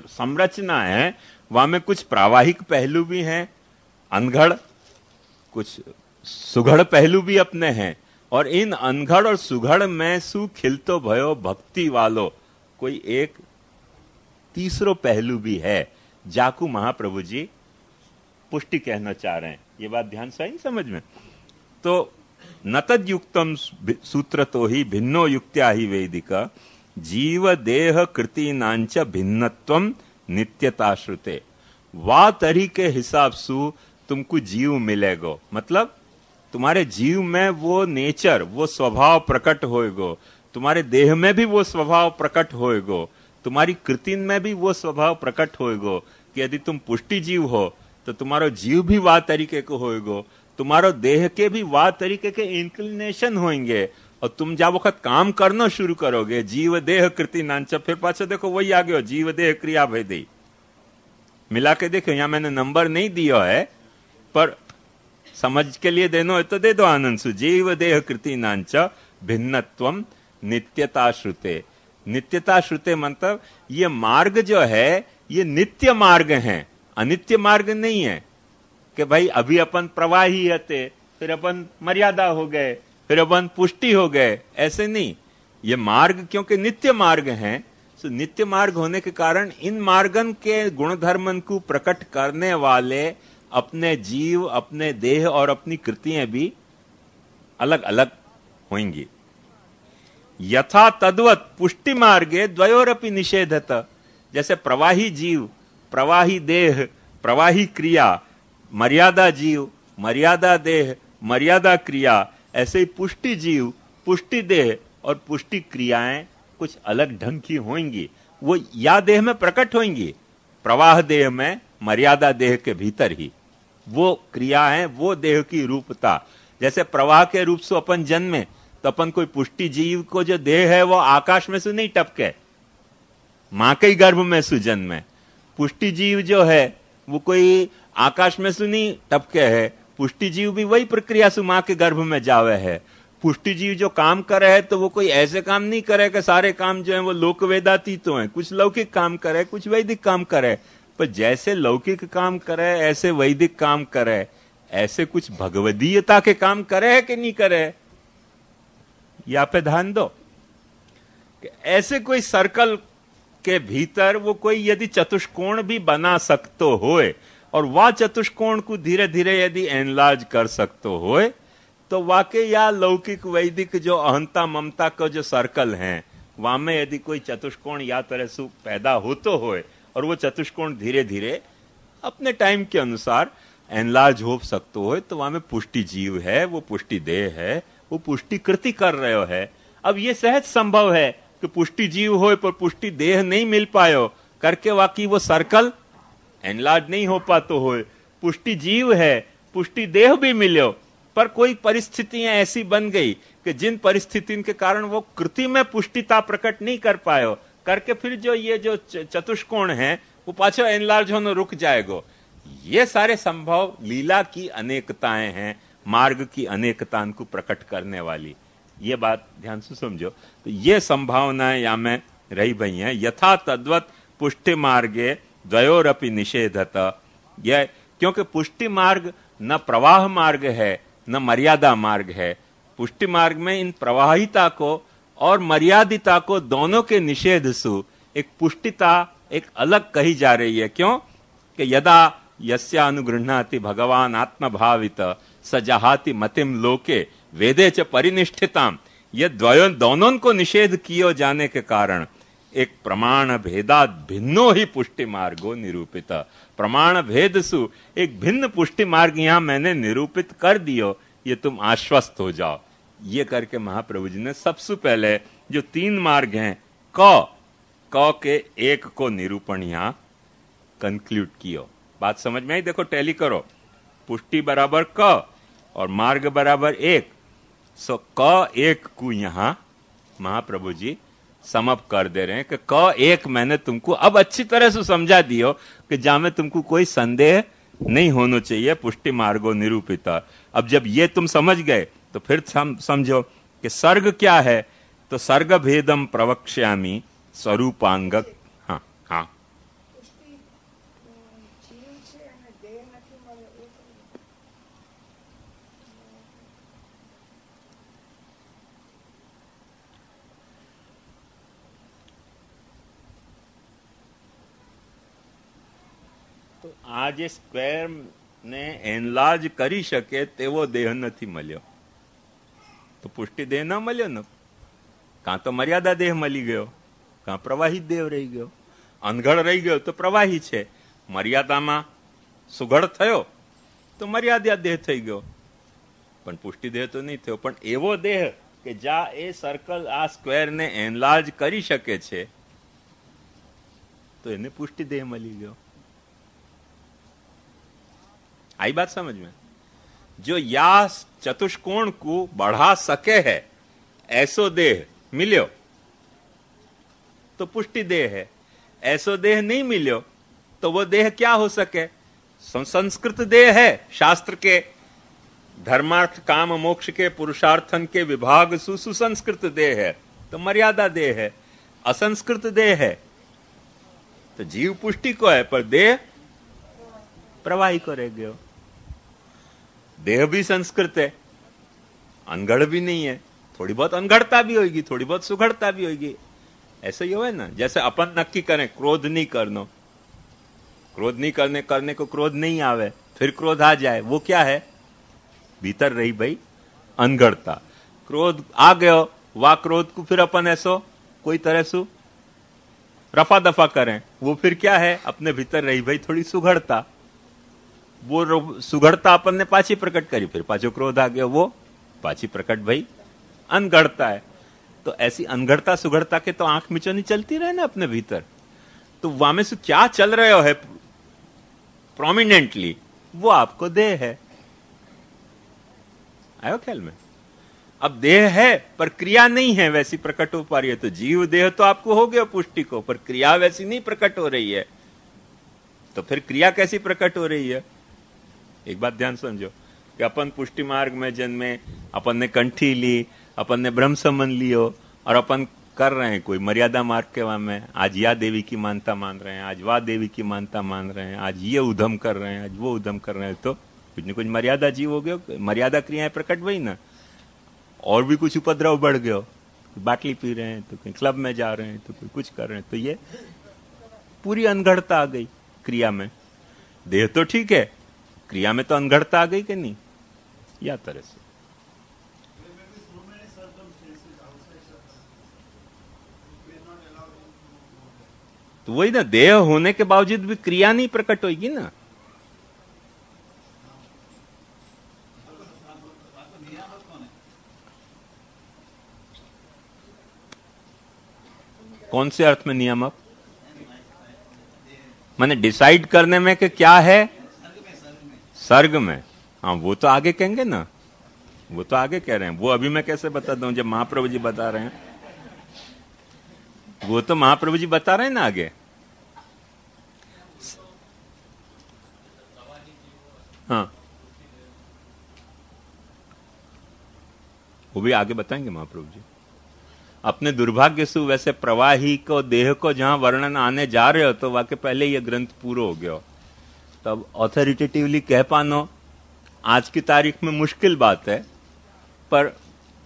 संरचना है वहां में कुछ प्रावाहिक पहलू भी हैं, अनघड़, कुछ सुघड़ पहलू भी अपने हैं, और इन अनघड़ और सुघड़ में सु खिलतो भयो भक्ति वालो कोई एक तीसरो पहलू भी है, जाकू महाप्रभु जी पुष्टि कहना चाह रहे हैं। ये बात ध्यान से आई समझ में? तो न तद युक्तम सूत्र तो ही भिन्नो युक्त्या ही वैदिक जीव देह कृतिनांच भिन्नत्वम नित्यताश्रुते। वा तरी के हिसाब सु तुमको जीव मिलेगो, मतलब तुम्हारे जीव में वो नेचर, वो स्वभाव प्रकट होएगो, तुम्हारे देह में भी वो स्वभाव प्रकट होएगो, तुम्हारी कृति में भी वो स्वभाव प्रकट होएगो कि यदि तुम पुष्टि जीव हो तो तुम्हारो जीव भी वाह तरीके को होएगो, तुम्हारो देह के भी वाह तरीके के इंक्लिनेशन होंगे, और तुम जब वक्त काम करना शुरू करोगे जीव देह कृति नांच, फिर पाछो देखो वही आ गयो जीव देह क्रिया भेदी। मिला के देखो, यहां मैंने नंबर नहीं दिया है पर समझ के लिए देनो है तो दे दो आनंद सु। जीव देह कृति नांच भिन्नत्वम नित्यता श्रुते। नित्यता श्रुते मतलब ये मार्ग जो है ये नित्य मार्ग है, अनित्य मार्ग नहीं है कि भाई अभी अपन प्रवाही हते, फिर अपन मर्यादा हो गए, फिर अपन पुष्टि हो गए, ऐसे नहीं। ये मार्ग क्योंकि नित्य मार्ग है, तो नित्य मार्ग होने के कारण इन मार्गन के गुणधर्मन को प्रकट करने वाले अपने जीव, अपने देह और अपनी कृतियां भी अलग अलग होंगी। यथा तद्वत पुष्टि मार्गे द्वयोरपि निषेधत। जैसे प्रवाही जीव, प्रवाही देह, प्रवाही क्रिया, मर्यादा जीव, मर्यादा देह, मर्यादा क्रिया, ऐसे ही पुष्टि जीव, पुष्टि देह और पुष्टि क्रियाएं कुछ अलग ढंग की होंगी। वो या देह में प्रकट होंगी, प्रवाह देह में, मर्यादा देह के भीतर ही वो क्रिया है, वो देह की रूपता। जैसे प्रवाह के रूप से अपन जन्मे तो अपन कोई पुष्टि जीव को जो देह है वो आकाश में से नहीं टपके, मां के गर्भ में से जन्मे। पुष्टि जीव जो है वो कोई आकाश में से नहीं टपके है, पुष्टि जीव भी वही प्रक्रिया से मां के गर्भ में जावे है। पुष्टि जीव जो काम करे है तो वो कोई ऐसे काम नहीं करे कि सारे काम जो है वो लोक वेदातीत हैं, कुछ लौकिक काम करे, कुछ वैदिक काम करे। पर जैसे लौकिक काम करे ऐसे वैदिक काम करे, ऐसे कुछ भगवदीयता के काम करे है कि नहीं करे, या पे ध्यान दो कि ऐसे कोई सर्कल के भीतर वो कोई यदि चतुष्कोण भी बना सकतो होए और वह चतुष्कोण को धीरे धीरे यदि एनलार्ज कर सकतो होए तो वाकई या लौकिक वैदिक जो अहंता ममता का जो सर्कल है वहां में यदि कोई चतुष्कोण या तरह से पैदा होतो होए और वो चतुष्कोण धीरे धीरे अपने टाइम के अनुसार एनलार्ज हो सकतो होए तो वहां में पुष्टि जीव है, वो पुष्टि देह है, वो पुष्टि कृति कर रहे हो है। अब ये सहज संभव है कि पुष्टि जीव हो पर पुष्टि देह नहीं मिल पायो करके वाकई वो सर्कल एनलार्ज नहीं हो पातो हो। पुष्टि जीव है, पुष्टि देह भी मिलो, पर कोई परिस्थितियां ऐसी बन गई कि जिन परिस्थितियों के कारण वो कृति में पुष्टिता प्रकट नहीं कर पायो करके फिर जो ये जो चतुष्कोण है वो पाछो एनलार्ज होने रुक जाएगा। ये सारे संभव लीला की अनेकताएं हैं, मार्ग की अनेकता को प्रकट करने वाली। ये बात ध्यान से समझो। तो ये संभावनाएं या में रही भई हैं। यथा तद्वत पुष्टि मार्गे द्वयोरपि निषेधत। यह क्योंकि पुष्टि मार्ग न प्रवाह मार्ग है न मर्यादा मार्ग है। पुष्टि मार्ग में इन प्रवाहिता को और मर्यादिता को दोनों के निषेध सु एक पुष्टिता एक अलग कही जा रही है। क्यों कि यदा यस्या अनुगृह्णाति भगवान आत्मभावित सजहाति मतिम लोके वेदे च परिनिष्ठिताम। ये दोनों को निषेध कियो जाने के कारण एक प्रमाण भेदात भिन्नो ही पुष्टि मार्गो निरूपित। प्रमाण भेद सु एक भिन्न पुष्टि मार्ग यहां मैंने निरूपित कर दियो, ये तुम आश्वस्त हो जाओ। ये करके महाप्रभु जी ने सबसे पहले जो 3 मार्ग हैं क के एक को निरूपण यहां कंक्लूड कियो। बात समझ में आई? देखो टैली करो, पुष्टि बराबर क और मार्ग बराबर 1। सो क 1 को यहां महाप्रभु जी समअप कर दे रहे हैं कि क 1 मैंने तुमको अब अच्छी तरह से समझा दियो कि जहां में तुमको कोई संदेह नहीं होना चाहिए। पुष्टि मार्गो निरूपित। अब जब ये तुम समझ गए तो फिर समझो कि सर्ग क्या है। तो सर्ग भेदम प्रवक्ष्यामि स्वरूपांग। हाँ, હા, તો આ જે સ્ક્વેર ને એનલાર્જ કરી શકે તેવો દેહ નથી મળ્યો, તો પુષ્ટિ દેહ ન મળ્યો ને. કાં તો મર્યાદા દેહ મળી ગયો, કાં પ્રવાહી દેહ રહી ગયો. અનઘડ રહી ગયો તો પ્રવાહી છે, મર્યાદામાં સુઘડ થયો તો મર્યાદા દેહ થઈ ગયો, પણ પુષ્ટિ દેહ તો નહીં થયો. પણ એવો દેહ કે જ્યાં એ સર્કલ આ સ્ક્વેરને એનલાર્જ કરી શકે છે, तो इन्हें पुष्टि देह मिली गयो. आई बात समझ में? जो या चतुष्कोण को बढ़ा सके है ऐसो देह मिल्यो तो पुष्टि देह है. ऐसो देह नहीं मिल्यो तो वो देह क्या हो सके? संस्कृत देह है. शास्त्र के धर्मार्थ काम मोक्ष के पुरुषार्थन के विभाग सुसंस्कृत देह है, तो मर्यादा देह है. असंस्कृत देह है तो जीव पुष्टि को है, पर देह प्रवाही को रह गयो. देह भी संस्कृत है, अनगढ़ भी नहीं है. थोड़ी बहुत अनगढ़ता भी होगी, थोड़ी बहुत सुगढ़ता भी होगी. ऐसे ही हो ना, जैसे अपन नक्की करें क्रोध नहीं करना, क्रोध नहीं करने को क्रोध नहीं आवे, फिर क्रोध आ जाए, वो क्या है? भीतर रही भाई अनगढ़ता. क्रोध आ गयो, वाह क्रोध को फिर अपन ऐसो कोई तरह से रफा दफा करें, वो फिर क्या है? अपने भीतर रही भाई थोड़ी सुगढ़ता. वो सुगढ़ता अपन ने पाची प्रकट करी, फिर पाछो क्रोध आ गया, वो पाची प्रकट भाई अनगढ़ता है. तो ऐसी अनगढ़ता सुगढ़ता के तो आंख मिचो नहीं चलती रहे ना अपने भीतर. तो वहां में से क्या चल रहे हो है प्रोमिनेंटली, वो आपको देह है. आयो ख्याल में? अब देह है पर क्रिया नहीं है वैसी प्रकट हो पा रही है. तो जीव देह तो आपको हो गया पुष्टि को, पर क्रिया वैसी नहीं प्रकट हो रही है. तो फिर क्रिया कैसी प्रकट हो रही है? एक बात ध्यान समझो कि अपन पुष्टि मार्ग में जन्मे, अपन ने कंठी ली, अपन ने ब्रह्म संबंध लियो, और अपन कर रहे हैं कोई मर्यादा मार्ग के वहां में. आज या देवी की मानता मान रहे हैं, आज वाह देवी की मानता मान रहे हैं, आज ये उधम कर रहे हैं, आज वो उधम कर रहे हैं. तो कुछ न कुछ मर्यादा जीव हो गयो, मर्यादा क्रियाएं प्रकट हुई ना. और भी कुछ उपद्रव बढ़ गयो, बाटली पी रहे हैं, तो कहीं क्लब में जा रहे हैं, तो कोई कुछ कर रहे हैं. तो ये पूरी अनगढ़ता आ गई क्रिया में. देह तो ठीक है, क्रिया में तो अनगढ़ता आ गई कि नहीं? या तरह से तो वही ना, देह होने के बावजूद भी क्रिया नहीं प्रकट होगी ना. कौन से अर्थ में नियामक? माने डिसाइड करने में कि क्या है? सर्ग में. हाँ, वो तो आगे कहेंगे ना, वो तो आगे कह रहे हैं. वो अभी मैं कैसे बता दूं जब महाप्रभु जी बता रहे हैं? वो तो महाप्रभु जी बता रहे हैं ना आगे. हाँ, वो भी आगे बताएंगे महाप्रभु जी. अपने दुर्भाग्य से वैसे प्रवाही को देह को जहां वर्णन आने जा रहे हो, तो वाकई पहले ये ग्रंथ पूरा हो गया. तब ऑथोरिटेटिवली कह पानो आज की तारीख में मुश्किल बात है, पर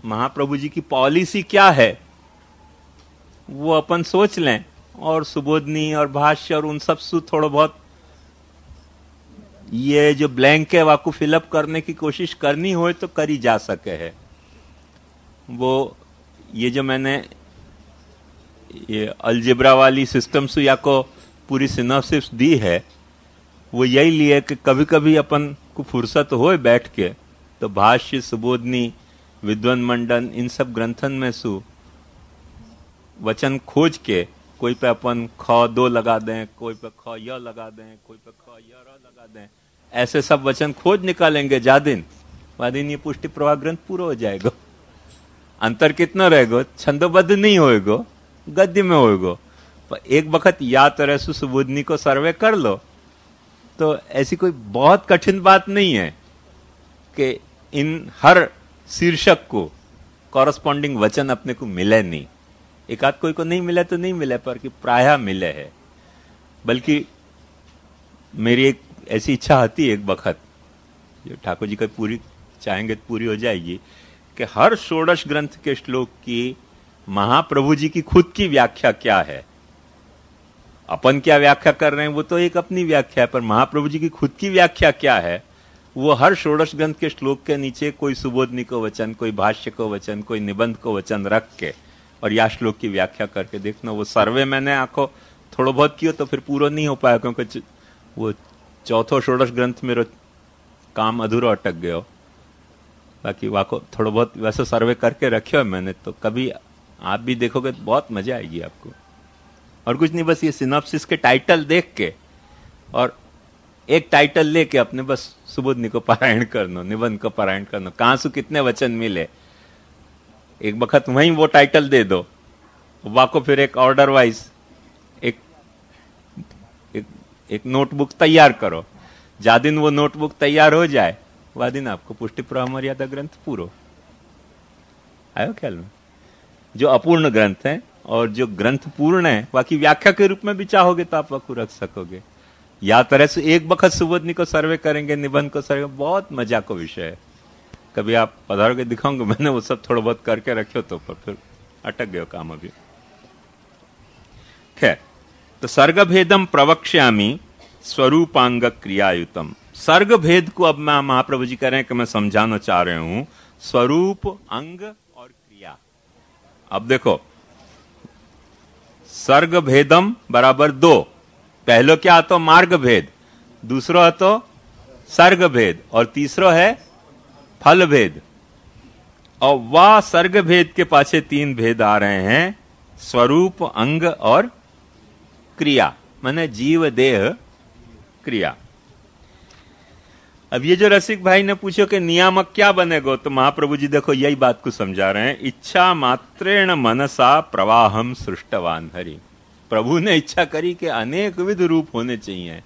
महाप्रभु जी की पॉलिसी क्या है वो अपन सोच लें, और सुबोधनी और भाष्य और उन सब से थोड़ा बहुत ये जो ब्लैंक है वाको फिलअप करने की कोशिश करनी हो तो करी जा सके है. वो ये जो मैंने ये अलजेब्रा वाली सिस्टम से या को पूरी सिनॉप्सिस दी है, वो यही लिए कि कभी कभी अपन को फुर्सत हो बैठ के तो भाष्य, सुबोधनी, विद्वन मंडन, इन सब ग्रंथन में सु वचन खोज के कोई पे अपन ख दो लगा दें, कोई पे ख य लगा दें, कोई पे ख य र लगा दें. ऐसे सब वचन खोज निकालेंगे जादिन वादिन ये पुष्टि प्रवाह ग्रंथ पूरा हो जाएगा. अंतर कितना रहेगा? छंदोबद्ध नहीं होएगो, गद्य में होएगो. पर एक वक्त या तरह से सुबोधनी को सर्वे कर लो तो ऐसी कोई बहुत कठिन बात नहीं है कि इन हर शीर्षक को कॉरस्पॉन्डिंग वचन अपने को मिले नहीं. एक आध कोई को नहीं मिले तो नहीं मिले, पर कि प्रायः मिले है. बल्कि मेरी एक ऐसी इच्छा आती है एक वक्त, जो ठाकुर जी का पूरी चाहेंगे तो पूरी हो जाएगी, कि हर षोडश ग्रंथ के श्लोक की महाप्रभु जी की खुद की व्याख्या क्या है। अपन क्या व्याख्या कर रहे हैं वो तो एक अपनी व्याख्या है, पर महाप्रभु जी की खुद की व्याख्या क्या है, वो हर षोडश ग्रंथ के श्लोक के नीचे कोई सुबोधनी को वचन, कोई भाष्य को वचन, कोई निबंध को वचन रख के और या श्लोक की व्याख्या करके देखना। वो सर्वे मैंने आंखों थोड़ा बहुत किया तो फिर पूरा नहीं हो पाया, क्योंकि वो चौथो षोडश ग्रंथ मेरा काम अधूरा अटक गया। बाकी वाको थोड़ा बहुत वैसे सर्वे करके रखे हो मैंने, तो कभी आप भी देखोगे तो बहुत मजा आएगी आपको। और कुछ नहीं, बस ये सिनॉप्सिस के टाइटल देख के और एक टाइटल लेके अपने बस सुबोधनी को पारायण करना, निबंध को पारायण करना, कहां से कितने वचन मिले, एक वक्त वहीं वो टाइटल दे दो, वाको फिर एक ऑर्डर वाइज एक नोटबुक तैयार करो। जा दिन वो नोटबुक तैयार हो जाए वह दिन आपको पुष्टि प्रवाह मर्यादा ग्रंथ पूरो आयो ख्याल में। जो अपूर्ण ग्रंथ है और जो ग्रंथ पूर्ण है, बाकी व्याख्या के रूप में भी चाहोगे तो आप वह रख सकोगे। या तरह से एक वक्त सुबोधनी को सर्वे करेंगे, निबंध को सर्वे, बहुत मजा को विषय है। कभी आप पधारोगे दिखाऊंगे, मैंने वो सब थोड़ा बहुत करके रखे तो पर फिर अटक गयो काम अभी। खैर, तो सर्ग भेदम प्रवक्ष्यामि स्वरूपांग क्रियायुतम। सर्ग भेद को अब मैं महाप्रभु जी कह रहे हैं कि मैं समझाना चाह रहे हूं, स्वरूप, अंग और क्रिया। अब देखो, सर्ग भेदम बराबर 2, पहलो क्या तो मार्ग भेद, दूसरो है तो सर्ग भेद और तीसरो है फल भेद। और वह सर्ग भेद के पाछे 3 भेद आ रहे हैं, स्वरूप, अंग और क्रिया, माने जीव, देह, क्रिया। अब ये जो रसिक भाई ने पूछो कि नियामक क्या बनेगा, तो महाप्रभु जी देखो यही बात को समझा रहे हैं। इच्छा मात्रेण मनसा प्रवाहम सृष्टवान हरि। प्रभु ने इच्छा करी कि अनेक विध रूप होने चाहिए।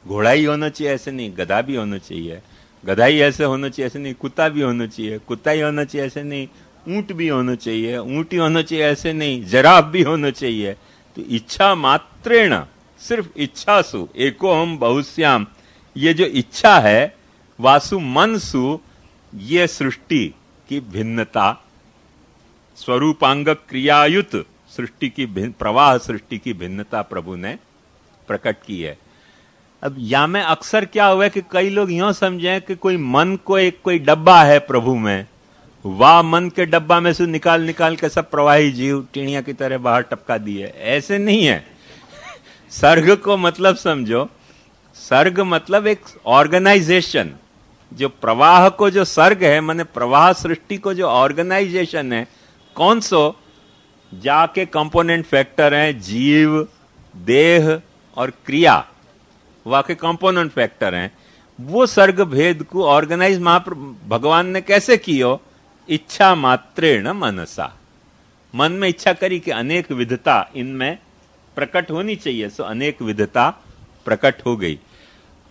घोड़ा ही होना चाहिए ऐसे नहीं, गधा भी होना चाहिए, गधा ही ऐसे होना चाहिए ऐसे नहीं, कुत्ता भी होना चाहिए, कुत्ता ही होना चाहिए ऐसे नहीं, ऊंट भी होना चाहिए, ऊंट ही होना चाहिए ऐसे नहीं, जराफ भी होना चाहिए। तो इच्छा मात्रेण, सिर्फ इच्छा सु एको हम बहुश्याम, ये जो इच्छा है, वासु मनसु, ये सृष्टि की भिन्नता, स्वरूपांग क्रियायुत सृष्टि की प्रवाह सृष्टि की भिन्नता प्रभु ने प्रकट की है। अब या में अक्सर क्या हुआ है कि कई लोग यूं समझे कि कोई मन को एक कोई डब्बा है प्रभु में, वाह मन के डब्बा में से निकाल निकाल के सब प्रवाही जीव टीनिया की तरह बाहर टपका दिए। ऐसे नहीं है। सर्ग को मतलब समझो, सर्ग मतलब एक ऑर्गेनाइजेशन। जो प्रवाह को जो सर्ग है, माने प्रवाह सृष्टि को जो ऑर्गेनाइजेशन है, कौन सो जाके कंपोनेंट फैक्टर हैं जीव, देह और क्रिया, वाके कंपोनेंट फैक्टर हैं। वो सर्ग भेद को ऑर्गेनाइज भगवान ने कैसे कियो? इच्छा मात्रेण मनसा, मन में इच्छा करी कि अनेक विधता इनमें प्रकट होनी चाहिए, सो अनेक विधता प्रकट हो गई।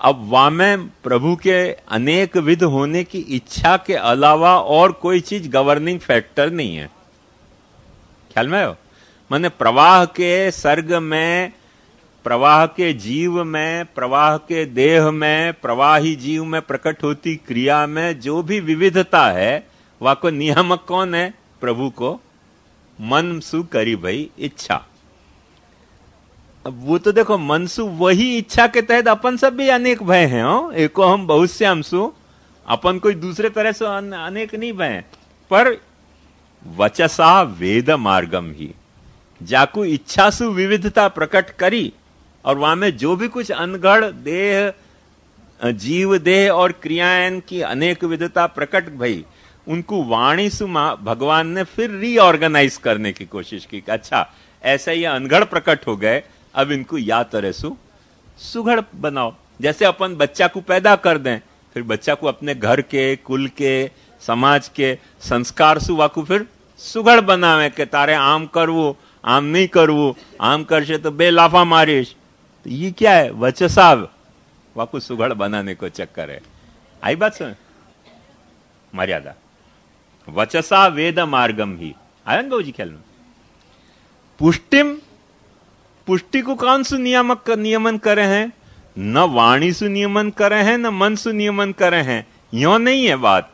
अब वामे प्रभु के अनेक विध होने की इच्छा के अलावा और कोई चीज गवर्निंग फैक्टर नहीं है। ख्याल में हो? माने प्रवाह के सर्ग में, प्रवाह के जीव में, प्रवाह के देह में, प्रवाही जीव में प्रकट होती क्रिया में जो भी विविधता है, वह को नियामक कौन है? प्रभु को मनसु करी भई इच्छा। अब वो तो देखो, मनसु वही इच्छा के तहत अपन सब भी अनेक भय हैं। एको हम बहुश्यामसु, अपन कोई दूसरे तरह से अनेक नहीं भय, पर वचसा वेद मार्गम ही, जाकू इच्छासु विविधता प्रकट करी और वहां में जो भी कुछ अनगढ़ देह, जीव देह और क्रियाएं की अनेक विविधता प्रकट भई, उनको वाणी सु भगवान ने फिर रीऑर्गेनाइज करने की कोशिश की। अच्छा, ऐसे ये अनगढ़ प्रकट हो गए, अब इनको या तरह सुघड़ बनाओ। जैसे अपन बच्चा को पैदा कर दें, फिर बच्चा को अपने घर के, कुल के, समाज के संस्कार सु वाकू फिर सुघड़ बनावे के तारे आम करवो, आम नहीं करवो, आम करशे तो बेलाफा मारिश। तो ये क्या है? वचसा वाकू सुघड़ बनाने को चक्कर है। आई बात सुन, मर्यादा वचसा वेद मार्गम ही। आया ना बाबूजी ख्याल में? पुष्टिम पुष्टि को कौन सु नियमन करे हैं? न वाणी सु नियमन करे हैं, न मन सु नियमन करे हैं, यो नहीं है बात।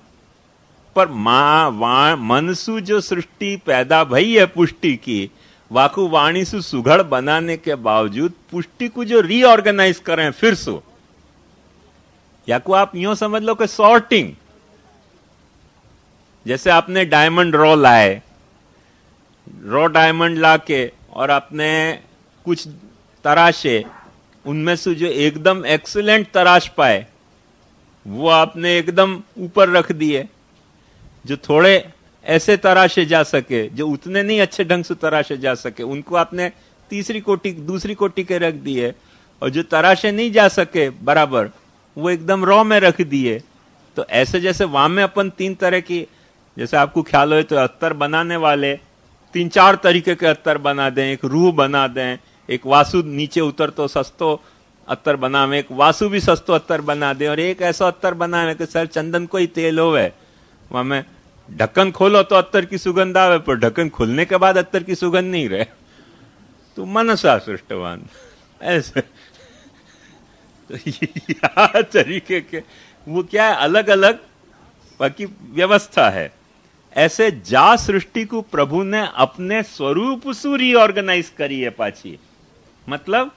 पर मन सु जो सृष्टि पैदा भई है पुष्टि की, वाकु वाणी सु सुघड़ बनाने के बावजूद पुष्टि को जो रीऑर्गेनाइज करें फिर सु, या को आप यूं समझ लो कि सॉर्टिंग। जैसे आपने डायमंड रॉ डायमंड लाके और आपने कुछ तराशे, उनमें से जो एकदम एक्सीलेंट तराश पाए वो आपने एकदम ऊपर रख दिए। जो थोड़े ऐसे तराशे जा सके, जो उतने नहीं अच्छे ढंग से तराशे जा सके, उनको आपने दूसरी कोटि के रख दिए। और जो तराशे नहीं जा सके बराबर, वो एकदम रॉ में रख दिए। तो ऐसे जैसे वहां में अपन 3 तरह की, जैसे आपको ख्याल हो तो अत्तर बनाने वाले 3-4 तरीके के अत्तर बना दें। एक रूह बना दें, एक वासु नीचे उतर तो सस्तो अत्तर बनावे, एक वासु भी सस्तो अत्तर बना दे, और एक ऐसा अत्तर बनावे कि सर चंदन को ही तेल होवे। वहां में ढक्कन खोलो तो अत्तर की सुगंध आवे, पर ढक्कन खुलने के बाद अत्तर की सुगंध नहीं रहे। तो मनसा सृष्टवान ऐसे तो तरीके के वो क्या है, अलग अलग बाकी व्यवस्था है। ऐसे जा सृष्टि को प्रभु ने अपने स्वरूप से रीऑर्गेनाइज करी है पाची। मतलब